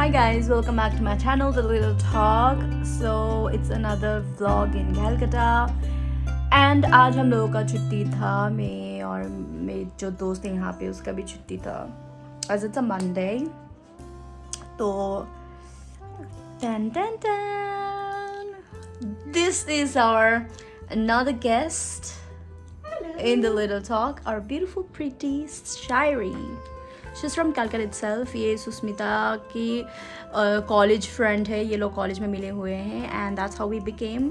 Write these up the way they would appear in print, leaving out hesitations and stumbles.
Hi guys, welcome back to my channel, The Little Talk. So it's another vlog in Calcutta. And आज हम लोगों का छुट्टी था, मैं और मेरे जो दोस्त हैं यहाँ पे उसका भी छुट्टी था. As it's a Monday. तो dun, dun, dun. This is our another guest in The Little Talk, our beautiful pretty Shairi. She's from Calcutta itself. ये सुस्मिता की कॉलेज फ्रेंड है. ये लोग कॉलेज में मिले हुए हैं and that's how we became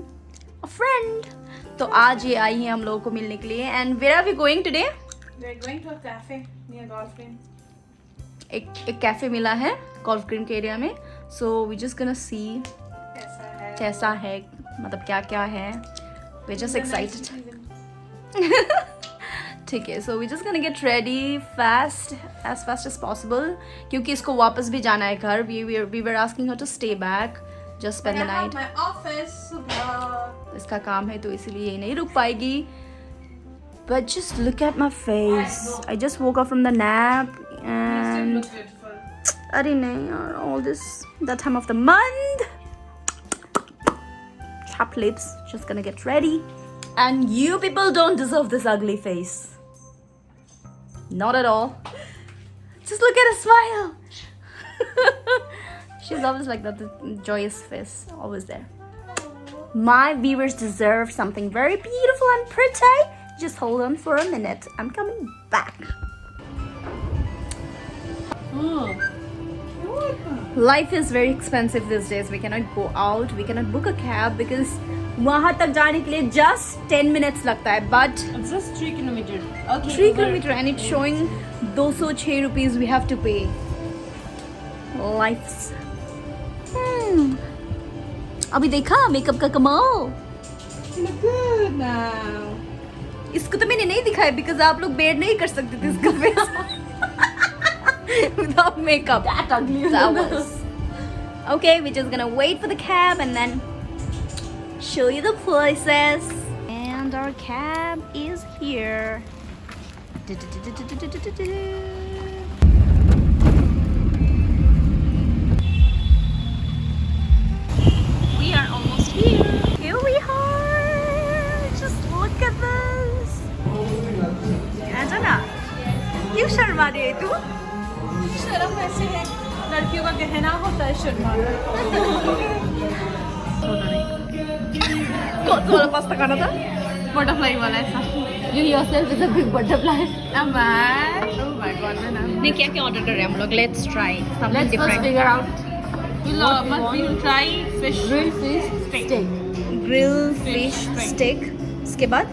a friend. तो आज ये आई हैं हम लोगों को मिलने के लिए. And where are we going today? We're going to a cafe near Golf Green. एक कैफे मिला है गोल्फ ग्रीन के एरिया में. So we just gonna see कैसा है, मतलब क्या क्या है. We're just excited. ठीक है, so we just gonna get ready fast as possible क्योंकि इसको वापस भी जाना है घर. We were asking her to stay back, just spend the night. My office सुबह. इसका काम है तो इसीलिए नहीं रुक पाएगी. But just look at my face. I just woke up from the nap and Look beautiful. अरे नहीं यार, all this that time of the month. Chapped lips, just gonna get ready. And you people don't deserve this ugly face. Not at all. Just look at her smile. She's always like that, the joyous face, always there. My viewers deserve something very beautiful and pretty. Just hold on for a minute. I'm coming back. Life is very expensive these days. We cannot go out. We cannot book a cab because वहाँ तक जाने के लिए just 10 minutes लगता है. But It's just 3 kilometers. Okay. 3 kilometers and it's showing 206 rupees we have to pay. Life's. अभी देखा makeup का कमाल. Look good now. इसको तो मैंने नहीं दिखाया because आप लोग बेयर नहीं कर सकते थे इसका face without makeup. That ugly. That was. Okay, we're just gonna wait for the cab and then show you the places. And our cab is here. We are almost here. Here we are. Just look at this. Anjana, क्यों शर्मा रही है तू? शर्म ऐसे है. लड़कियों का कहना होता है शर्मा. कौन सा वाला पास्ता खाना था? Butterfly वाला ऐसा. You yourself is a big butterfly. Am I? Oh my god, man. नहीं क्या क्या ऑर्डर कर रहे हैं हम लोग? Let's try something Let's different. first figure out. We'll try fish. Grilled fish steak. Grilled Fish fish steak. steak. इसके बाद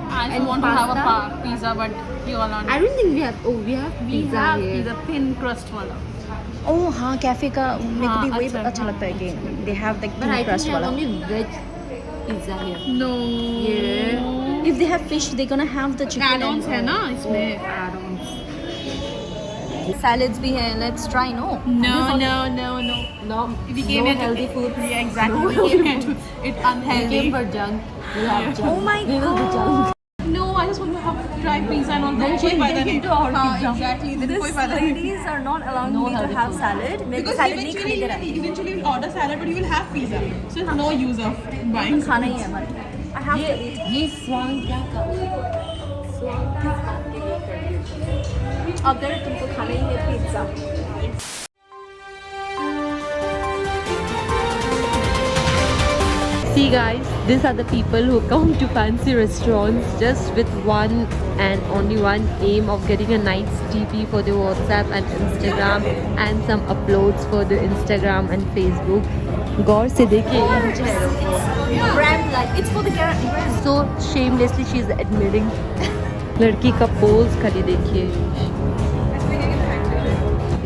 I also And want to have a pasta? pizza, but you all on. I don't think we have. Oh, we have We pizza have here. pizza thin crust वाला. ओह हाँ cafe का मेरे को भी वही अच्छा, अच्छा लगता है कि they have the But I think crust we have वाला. only veg pizza here. No. Yeah. If they have fish, they're gonna have the chicken. Add-ons है ना इसमें. Add-ons. Salads भी है. Let's try. No. No. No, We came no here healthy to, food. Yeah, exactly. We came here to eat We unhealthy. came for junk. We'll have junk. Oh my We will be god. junk. No, I just want to have try pizza and all. Then कोई she'll फायदा take नहीं. it to our हाँ, pizza. exactly. Then These कोई फायदा नहीं. ladies are not allowing No me to healthy have food. salad. मेरे को Because salad नहीं खरीदना है. eventually you'll order salad, but you will have pizza. So there's no use of buying. खाना ही है हमारे. I have to eat. ये स्वांग क्या कर? अगर तुमको खाना ही है pizza. See guys, these are the people who come to fancy restaurants just with one and only one aim of getting a nice DP for their WhatsApp and Instagram and some uploads for the Instagram and Facebook. गौर से देखिए इन चेहरों को. Brand like it's for the brand. So shamelessly she is admitting. लड़की का pose खाली देखिए.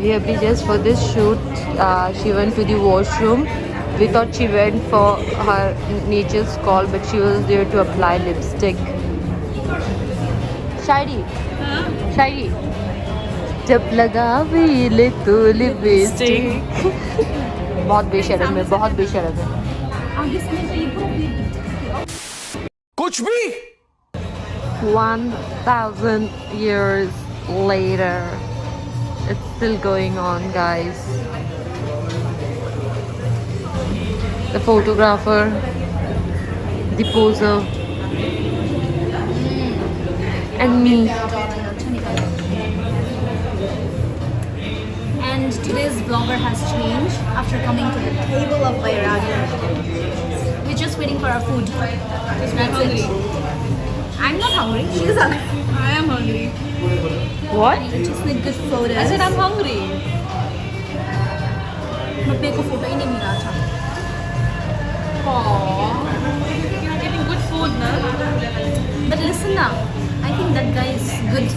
ये अभी just for this shoot she went to the washroom. We thought she went for her nature's call, but she was there to apply lipstick. Shairi, Shairi. जब लगावे ले तो लिपस्टिक. बहुत बेशर्म है, बहुत बेशर्म है. कुछ भी 1,000 years later, it's still going on, guys. the photographer, the poser, and me. And today's vlogger has changed after coming to the table of Vairagi. We're just waiting for our food. That's it. I'm not hungry. She's hungry. I am hungry. What? I just need good photos. I said I'm hungry. But मेरे को photo ही नहीं मिला था. Aww. You're getting good food, no? But listen now, I think that guy is good.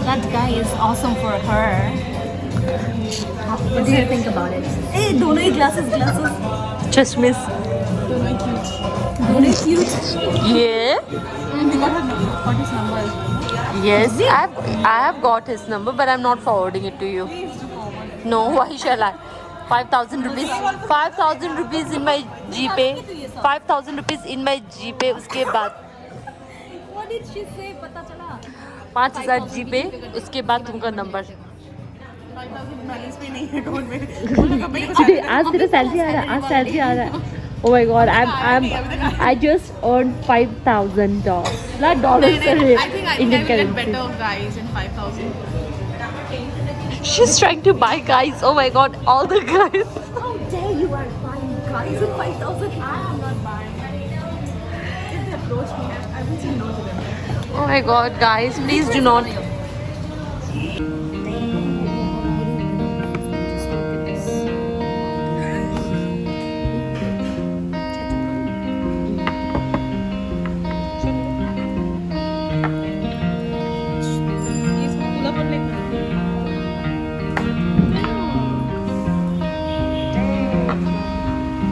That guy is awesome for her. What do you think about it? Hey, दोनों ही glasses. Just miss. दोनों ही cute. Yeah. You got his number. Yes, I have got his number, but I'm not forwarding it to you. Please do forward. No, why shall I? 5,000 rupees. 5,000 rupees in my GPay. 5,000 rupees in my GPay. उसके बाद What did she say? पता चला? 5,000 GPay. उसके बाद तुमका number. 5,000 balance पे नहीं है अकाउंट में. Today, आज तेरा सैलरी आ रहा है. आज सैलरी आ रहा है. Oh my God, I just earned $5,000. Not dollars, sorry. I think I Indian can get currency. better guys in 5,000. She's trying to buy guys. Oh my God, all the guys. How dare you are buying guys with 5,000? I am not buying. If they approach me, I will say no to them. Oh my God, guys, please do not. इसको खुला कर लेना.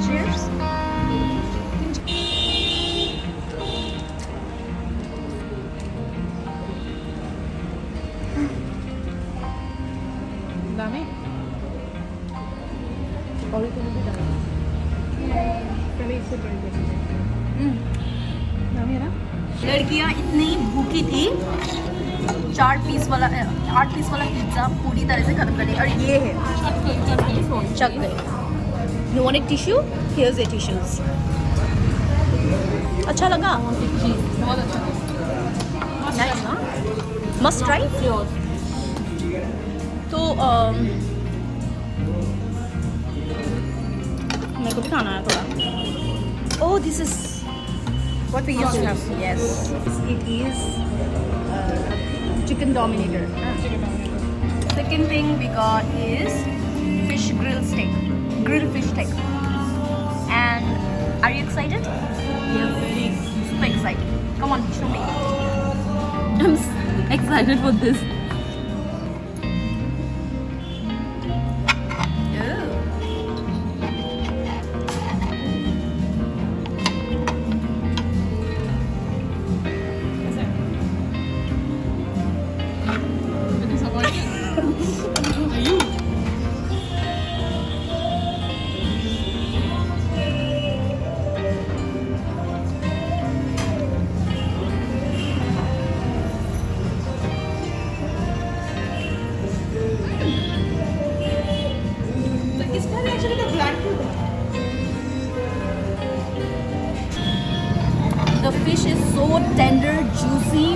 Cheers. दामी. पहले इससे try करेंगे. दामी है ना? लड़कियां इतनी भूखी थी 8 पीस वाला पिज्जा पूरी तरह से खत्म कर दी और ये है चक गए. You want a tissue? Here's a tissues. अच्छा लगा? बहुत अच्छा. Nice, ना? Must try? तो मेरे को भी खाना है थोड़ा. Oh, this is what we used to have. Yes, it is chicken dominator. Second thing we got is fish grilled fish steak. And are you excited? Yes, very. Super excited. Come on, show me. I'm excited for this. The fish is so tender, juicy.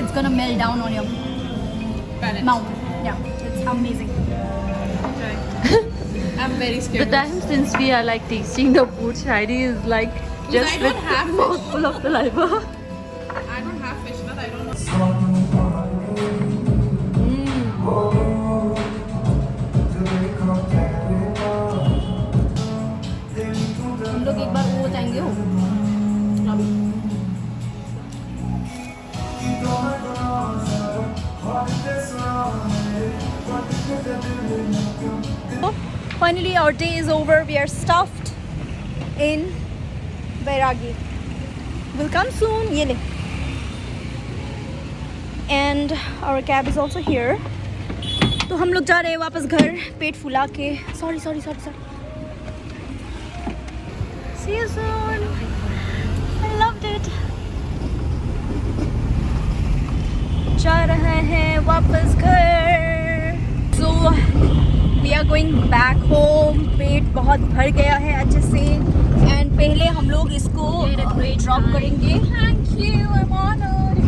It's gonna melt down on your mouth. Yeah, it's amazing. I'm very The scared. time since we are like tasting the food, Shadi is like just I with don't have a mouthful of saliva. I don't have fish, but I don't know. हम लोग एक बार वो जाएंगे हो अभी. Finally, our day is over. We are stuffed in Vairagi. We'll come soon. Ye le. And our cab is also here. तो हम लोग जा रहे हैं वापस घर पेट फुला के. Sorry. See you soon. I loved it. जा रहे हैं वापस घर. So we are going back home. पेट बहुत भर गया है अच्छे से. एंड पहले हम लोग इसको ड्रॉप करेंगे. Thank you, I am honoured.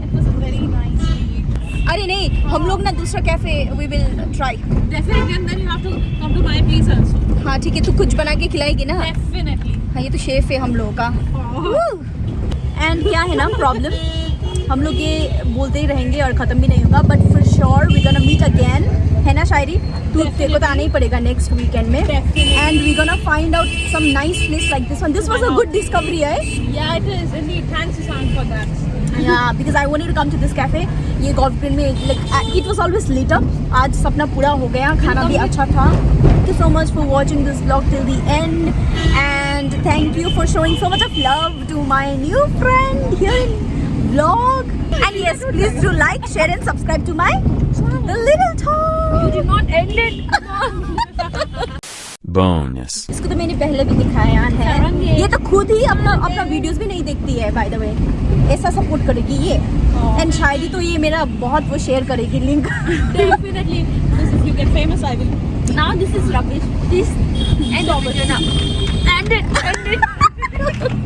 It was a very nice day. अरे नहीं, हम लोग ना दूसरा cafe we will try. Definitely, and then you have to come to my place also. हाँ ठीक है, तू कुछ बना के खिलाएगी ना. Definitely. हाँ ये तो शेफ है हम लोगों का. एंड क्या है ना प्रॉब्लम, हम लोग ये बोलते ही रहेंगे और ख़त्म भी नहीं होगा. But for sure we gonna meet again, है ना शायरी? तू तेरे को तो आना ही पड़ेगा नेक्स्ट वीकेंड में. And we gonna find out some nice place like this one. This was a good discovery, है? Yeah, it is indeed. Thanks, Susan, for that. Yeah, because I wanted to come to this cafe. ये Golf-Green में like it was always lit up. आज सपना पूरा हो गया. खाना भी अच्छा था. Thank you so much for watching this vlog till the end, and thank you for showing so much of love to my new friend here in vlog. And yes, please do like, share, and subscribe to my The Little Talk. You did not end it. Come on. Bonus. इसको तो मैंने पहले भी दिखाया है. ये तो खुद ही अपना वीडियोस भी नहीं देखती है बाय द वे. ऐसा सपोर्ट करेगी ये. एंड शायरी तो ये मेरा बहुत वो शेयर करेगी link. Definitely. This if you get famous, I will. Now this is rubbish. This end of it now. End it.